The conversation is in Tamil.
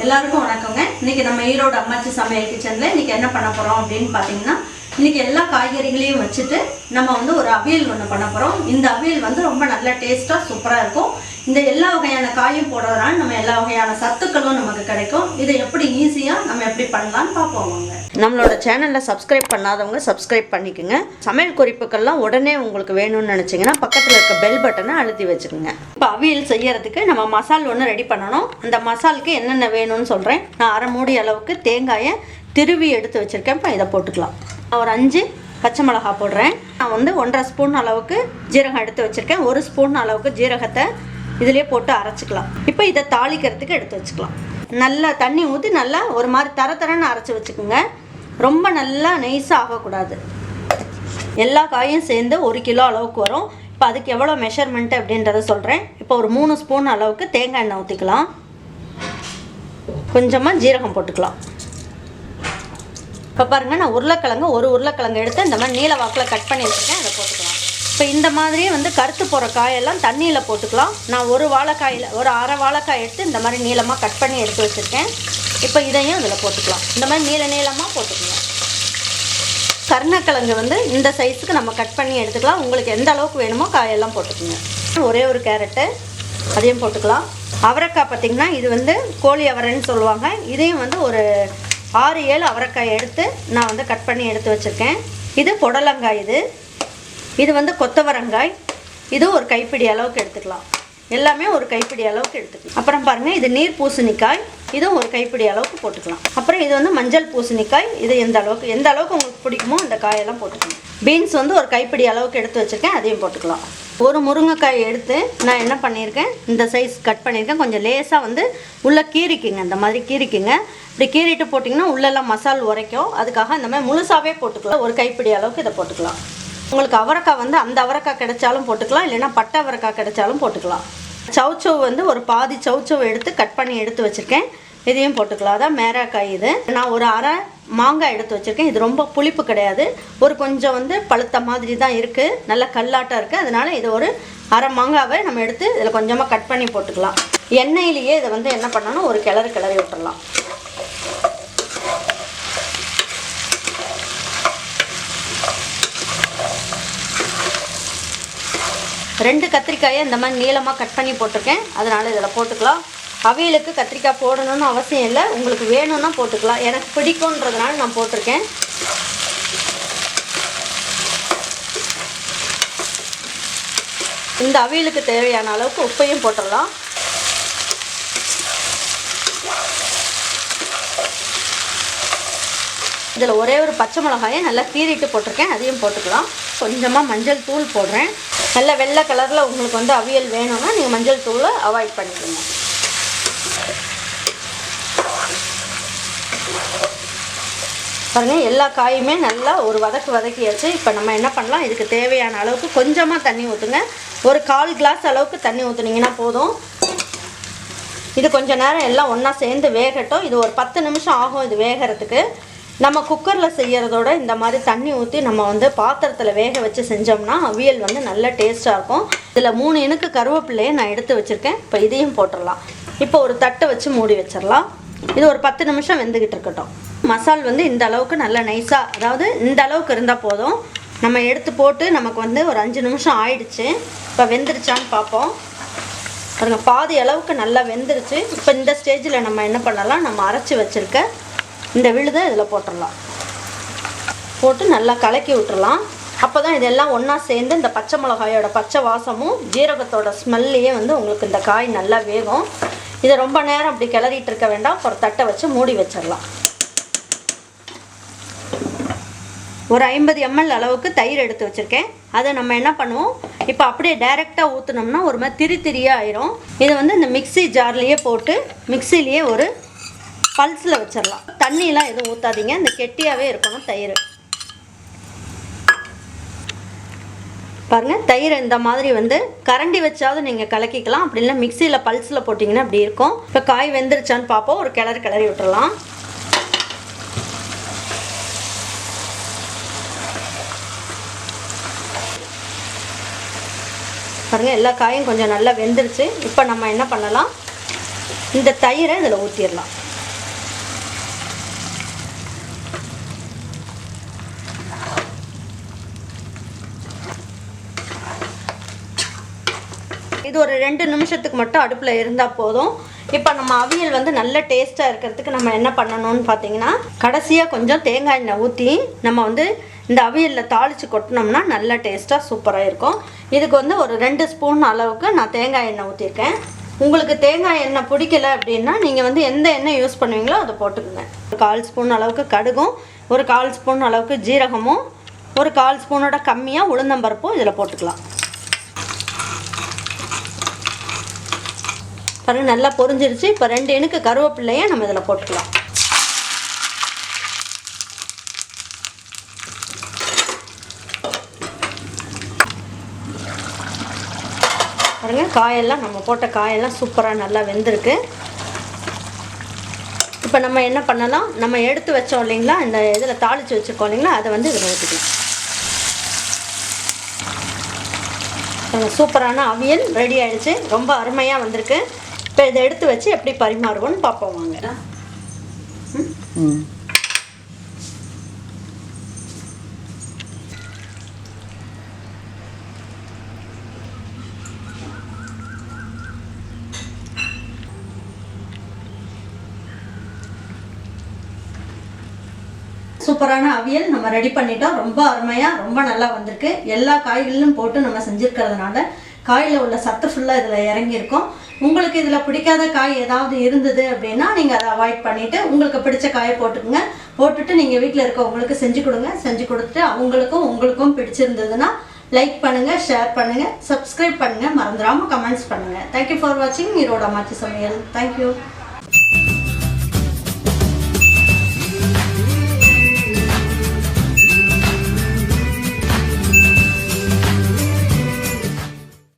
எல்லாருக்கும் வணக்கங்க. இன்னைக்கு நம்ம ஈரோடு அம்மாச்சி சமையல் கிச்சன்ல இன்னைக்கு என்ன பண்ண போறோம் அப்படின்னு பாத்தீங்கன்னா, இன்னைக்கு எல்லா காய்கறிகளையும் வச்சுட்டு நம்ம வந்து ஒரு அவியல் ஒன்று பண்ண போறோம். இந்த அவியல் வந்து ரொம்ப நல்ல டேஸ்டா சூப்பரா இருக்கும். இந்த எல்லா வகையான காயும் போடுறதுனால நம்ம எல்லா வகையான சத்துக்களும் நமக்கு கிடைக்கும். இதை எப்படி ஈஸியா நம்ம எப்படி பண்ணலாம்னு பார்ப்போம் வாங்க. நம்மளோட சேனல்ல சப்ஸ்கிரைப் பண்ணாதவங்க சப்ஸ்கிரைப் பண்ணிக்கோங்க. சமையல் குறிப்புகள்லாம் உடனே உங்களுக்கு வேணும்னு நினைச்சீங்கன்னா பக்கத்துல இருக்க பெல் பட்டனை அழுத்தி வச்சுக்கோங்க. இப்போ அவியல் செய்யறதுக்கு நம்ம மசால் ஒன்று ரெடி பண்ணணும். அந்த மசாலுக்கு என்னென்ன வேணும்னு சொல்றேன். நான் அரை மூடி அளவுக்கு தேங்காயை திருவி எடுத்து வச்சிருக்கேன். இப்போ இதை போட்டுக்கலாம். ஒரு 5 பச்சை மிளகாய் போடுறேன். நான் வந்து 1.5 ஸ்பூன் அளவுக்கு ஜீரகம் எடுத்து வச்சிருக்கேன். 1 ஸ்பூன் அளவுக்கு ஜீரகத்தை இதிலே போட்டு அரைச்சிக்கலாம். இப்போ இதை தாளிக்கிறதுக்கு எடுத்து வச்சுக்கலாம். நல்லா தண்ணி ஊற்றி நல்லா ஒரு மாதிரி தரன்னு அரைச்சி வச்சுக்கோங்க. ரொம்ப நல்லா நைஸாக ஆகக்கூடாது. எல்லா காயும் சேர்ந்து 1 கிலோ அளவுக்கு வரும். இப்போ அதுக்கு எவ்வளோ மெஷர்மெண்ட்டு அப்படின்றத சொல்கிறேன். இப்போ ஒரு 3 ஸ்பூன் அளவுக்கு தேங்காய் எண்ணெய் ஊற்றிக்கலாம். கொஞ்சமாக ஜீரகம் போட்டுக்கலாம். இப்போ பாருங்கள், நான் ஒரு உருளைக்கிழங்கு எடுத்து இந்த மாதிரி நீல வாக்கில் கட் பண்ணி வச்சுருக்கேன். அதை போட்டுக்கலாம். இப்போ இந்த மாதிரியே வந்து கருத்து போகிற காயெல்லாம் தண்ணியில் போட்டுக்கலாம். நான் ஒரு அரை வாழைக்காய் எடுத்து இந்த மாதிரி நீளமாக கட் பண்ணி எடுத்து வச்சுருக்கேன். இப்போ இதையும் இதில் போட்டுக்கலாம். இந்த மாதிரி நீளமாக போட்டுக்கலாம். கருணக்கிழங்கு வந்து இந்த சைஸுக்கு நம்ம கட் பண்ணி எடுத்துக்கலாம். உங்களுக்கு எந்த அளவுக்கு வேணுமோ காயெல்லாம் போட்டுக்கோங்க. ஒரே ஒரு கேரட்டு அதையும் போட்டுக்கலாம். அவரைக்காய் பார்த்திங்கன்னா இது வந்து கோழி அவரைன்னு சொல்லுவாங்க. இதையும் வந்து ஒரு 6-7 அவரைக்காய் எடுத்து நான் வந்து கட் பண்ணி எடுத்து வச்சுருக்கேன். இது புடலங்காய், இது வந்து கொத்தவரங்காய், இது ஒரு கைப்பிடி அளவுக்கு எடுத்துக்கலாம். எல்லாமே ஒரு கைப்பிடி அளவுக்கு எடுத்துக்கலாம். அப்புறம் பாருங்கள், இது நீர் பூசணிக்காய், இதுவும் ஒரு கைப்பிடி அளவுக்கு போட்டுக்கலாம். அப்புறம் இது வந்து மஞ்சள் பூசணிக்காய், இது எந்த அளவுக்கு உங்களுக்கு பிடிக்குமோ அந்த காயெல்லாம் போட்டுக்கலாம். பீன்ஸ் வந்து ஒரு கைப்பிடி அளவுக்கு எடுத்து வச்சுருக்கேன். அதையும் போட்டுக்கலாம். ஒரு முருங்கைக்காய் எடுத்து நான் என்ன பண்ணியிருக்கேன், இந்த சைஸ் கட் பண்ணியிருக்கேன். கொஞ்சம் லேசாக வந்து உள்ளே கீறிக்குங்க. இந்த மாதிரி கீறிக்குங்க. இப்படி கீறிட்டு போட்டிங்கன்னா உள்ளெல்லாம் மசால் உரைக்கும். அதுக்காக இந்த மாதிரி முழுசாகவே போட்டுக்கலாம். ஒரு கைப்பிடி அளவுக்கு இதை போட்டுக்கலாம். உங்களுக்கு அவரைக்காய் வந்து அந்த அவரைக்காய் கிடைச்சாலும் போட்டுக்கலாம், இல்லைன்னா பட்டை அவரைக்காய் கிடைச்சாலும் போட்டுக்கலாம். சவுச்சவு வந்து ஒரு பாதி சவுச்சவு எடுத்து கட் பண்ணி எடுத்து வச்சுருக்கேன். இதையும் போட்டுக்கலாம். அதான் மேராக்காய். இது நான் ஒரு அரை மாங்காய் எடுத்து வச்சுருக்கேன். இது ரொம்ப புளிப்பு கிடையாது, ஒரு கொஞ்சம் வந்து பழுத்த மாதிரி தான் இருக்குது, நல்ல கல்லாட்டாக இருக்குது. அதனால் இது ஒரு அரை மாங்காவை நம்ம எடுத்து இதில் கொஞ்சமாக கட் பண்ணி போட்டுக்கலாம். எண்ணெயிலேயே இதை வந்து என்ன பண்ணணும், ஒரு கிளறி விட்டுடலாம். ரெண்டு கத்திரிக்காயை இந்த மாதிரி நீளமாக கட் பண்ணி போட்டிருக்கேன். அதனால் இதில் போட்டுக்கலாம். அவியலுக்கு கத்திரிக்காய் போடணும்னு அவசியம் இல்லை, உங்களுக்கு வேணும்னா போட்டுக்கலாம். எனக்கு பிடிக்கும்ன்றதுனால நான் போட்டிருக்கேன். இந்த அவியலுக்கு தேவையான அளவுக்கு உப்பையும் போட்டுடலாம். இதில் ஒரே ஒரு பச்சை மிளகாயை நல்லா கீறிட்டு போட்டிருக்கேன். அதையும் போட்டுக்கலாம். கொஞ்சமாக மஞ்சள் தூள் போடுறேன். நல்ல வெள்ளை கலரில் உங்களுக்கு வந்து அவியல் வேணும்னா நீங்கள் மஞ்சள் தூளை அவாய்ட் பண்ணிக்கோங்க. பாருங்கள், எல்லா காயுமே நல்லா ஒரு வதக்கியாச்சு. இப்போ நம்ம என்ன பண்ணலாம், இதுக்கு தேவையான அளவுக்கு கொஞ்சமாக தண்ணி ஊற்றுங்க. ஒரு 1/4 கிளாஸ் அளவுக்கு தண்ணி ஊற்றுனீங்கன்னா போதும். இது கொஞ்சம் நேரம் எல்லாம் ஒன்றா சேர்ந்து வேகட்டும். இது ஒரு 10 நிமிஷம் ஆகும் இது வேகிறதுக்கு. நம்ம குக்கரில் செய்கிறதோட இந்த மாதிரி தண்ணி ஊற்றி நம்ம வந்து பாத்திரத்தில் வேக வச்சு செஞ்சோம்னா அவியல் வந்து நல்ல டேஸ்ட்டாக இருக்கும். இதில் 3 இனுக்கு கருவேப்பிலையை நான் எடுத்து வச்சுருக்கேன். இப்போ இதையும் போட்டுடலாம். இப்போ ஒரு தட்டை வச்சு மூடி வச்சிடலாம். இது ஒரு 10 நிமிஷம் வெந்துக்கிட்டு இருக்கட்டும். மசால் வந்து இந்த அளவுக்கு நல்லா நைஸாக, அதாவது இந்த அளவுக்கு இருந்தால் போதும். நம்ம எடுத்து போட்டு நமக்கு வந்து ஒரு 5 நிமிஷம் ஆயிடுச்சு. இப்போ வெந்துருச்சான்னு பார்ப்போம். பாருங்க, பாதி அளவுக்கு நல்லா வெந்துருச்சு. இப்போ இந்த ஸ்டேஜில் நம்ம என்ன பண்ணலாம், நம்ம அரைச்சி வச்சுருக்க இந்த விழுதை இதில் போட்டுடலாம். போட்டு நல்லா கலக்கி விட்டுறலாம். அப்போ தான் இதெல்லாம் ஒன்றா சேர்ந்து இந்த பச்சை மிளகாயோட பச்சை வாசமும் ஜீரகத்தோட ஸ்மெல்லையே வந்து உங்களுக்கு இந்த காய் நல்லா வேகும். இதை ரொம்ப நேரம் அப்படி கிளறிட்டு இருக்க வேண்டாம். ஒரு தட்டை வச்சு மூடி வச்சிடலாம். ஒரு 50 ml அளவுக்கு தயிர் எடுத்து வச்சுருக்கேன். அதை நம்ம என்ன பண்ணுவோம், இப்போ அப்படியே டைரெக்டாக ஊற்றினோம்னா ஒரு மாதிரி திரியாக ஆயிரும். இதை வந்து இந்த மிக்ஸி ஜார்லேயே போட்டு மிக்ஸிலேயே ஒரு பல்ஸில் வச்சிடலாம். தண்ணியெலாம் எதுவும் ஊற்றாதீங்க, இந்த கெட்டியாகவே இருக்கணும் தயிர். பாருங்கள், தயிர் இந்த மாதிரி வந்து கரண்டி வச்சாவது நீங்கள் கலக்கிக்கலாம். அப்படி இல்லை மிக்ஸியில் பல்ஸில் போட்டிங்கன்னா அப்படி இருக்கும். இப்போ காய் வெந்துருச்சான்னு பார்ப்போம். ஒரு கிளறி விட்டுறலாம். பாருங்கள், எல்லா காயும் கொஞ்சம் நல்லா வெந்துருச்சு. இப்போ நம்ம என்ன பண்ணலாம், இந்த தயிரை இதில் ஊற்றிடலாம். இது ஒரு 2 நிமிஷத்துக்கு மட்டும் அடுப்பில் இருந்தால் போதும். இப்போ நம்ம அவியல் வந்து நல்ல டேஸ்ட்டாக இருக்கிறதுக்கு நம்ம என்ன பண்ணணும்னு பார்த்தீங்கன்னா, கடைசியாக கொஞ்சம் தேங்காய் எண்ணெய் ஊற்றி நம்ம வந்து இந்த அவியலில் தாளித்து கொட்டினோம்னா நல்ல டேஸ்ட்டாக சூப்பராக இருக்கும். இதுக்கு வந்து ஒரு 2 ஸ்பூன் அளவுக்கு நான் தேங்காய் எண்ணெய் ஊற்றிருக்கேன். உங்களுக்கு தேங்காய் எண்ணெய் பிடிக்கல அப்படின்னா நீங்கள் வந்து எந்த எண்ணெய் யூஸ் பண்ணுவீங்களோ அதை போட்டுக்கோங்க. ஒரு 1/4 ஸ்பூன் அளவுக்கு கடுகும், ஒரு 1/4 ஸ்பூன் அளவுக்கு ஜீரகமும், ஒரு 1/4 ஸ்பூனோட கம்மியாக உளுந்தம்பருப்பும் இதில் போட்டுக்கலாம். பாருங்க நல்லா பொரிஞ்சிருச்சு. இப்போ 2 இனுக்கு கருவேப்பிலையை நம்ம இதில் போட்டுக்கலாம். பாருங்க காயெல்லாம் நம்ம போட்ட காயெல்லாம் சூப்பராக நல்லா வெந்திருக்கு. இப்போ நம்ம என்ன பண்ணலாம், நம்ம எடுத்து வச்சோம் இல்லைங்களா, இந்த இதில் தாளித்து வச்சுருக்கோம் இல்லைங்களா, அதை வந்து இதில் ஊற்றிக்கலாம். சூப்பரான அவியல் ரெடி ஆகிடுச்சு. ரொம்ப அருமையாக வந்திருக்கு. இப்போ இதை எடுத்து வச்சு எப்படி பரிமாறுவோன்னு பார்ப்போம் வாங்க. சூப்பரான அவியல் நம்ம ரெடி பண்ணிட்டோம். ரொம்ப அருமையாக ரொம்ப நல்லா வந்திருக்கு. எல்லா காய்களிலும் போட்டு நம்ம செஞ்சுருக்கிறதுனால காயில் உள்ள சத்து ஃபுல்லாக இதில் இறங்கியிருக்கும். உங்களுக்கு இதில் பிடிக்காத காய் ஏதாவது இருந்தது அப்படின்னா நீங்கள் அதை அவாய்ட் பண்ணிவிட்டு உங்களுக்கு பிடிச்ச காயை போட்டுக்குங்க. போட்டுட்டு நீங்கள் வீட்டில் இருக்கவங்களுக்கு செஞ்சு கொடுங்க. செஞ்சு கொடுத்துட்டு உங்களுக்கும் பிடிச்சிருந்ததுன்னா லைக் பண்ணுங்கள், ஷேர் பண்ணுங்கள், சப்ஸ்கிரைப் பண்ணுங்கள், மறந்துடாமல் கமெண்ட்ஸ் பண்ணுங்கள். தேங்க்யூ ஃபார் வாட்சிங் ஈரோட அம்மாச்சி சமையல். தேங்க்யூ.